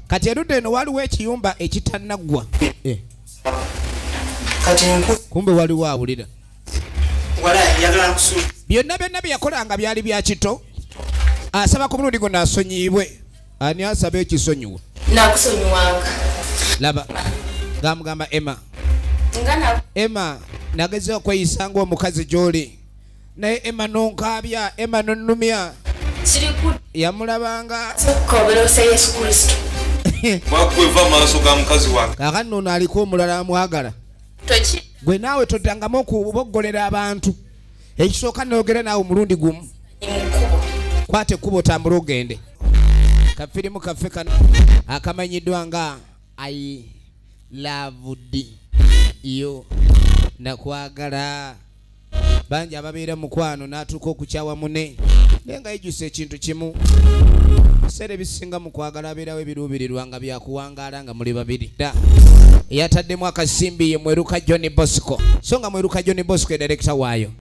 kati erudde eno waliwo ekiyumba ekitannagwa kumbe waliwo awulira byonna bye yakolanga byali bya kito asaba ku mulundi gonna asonyiibwe ani asaba ekisonyiwa nakusonyiwanga laba gamugamba Emma nageze okweyisa ng'omukazi gy'oli naye Emma nonkabya Emma nonnumya yamulabanga koberosa Yesu Kristo bakweva maaso ga mukazi wange kakati nono aliko omulala amwagala gwe naawe toddangamu okuboggolera abantu ekisooka noogera naawe omulundi gumu kwata ekkubo otambula ogende kafirimu kaffe kano akamanyiddwa nga I loved you nakwagala bangi ababeera mukwano n'atuuka okukyawa mune naye nga yejjusa ekintu kimu biseera ebisinga mu kwagala abeerawo ebiruubirirwa nga byakuwangaala nga muli babiri eyataddemu akasimbi ye Mweruka John Bosco so nga Mweruka John Bosco edirector waayo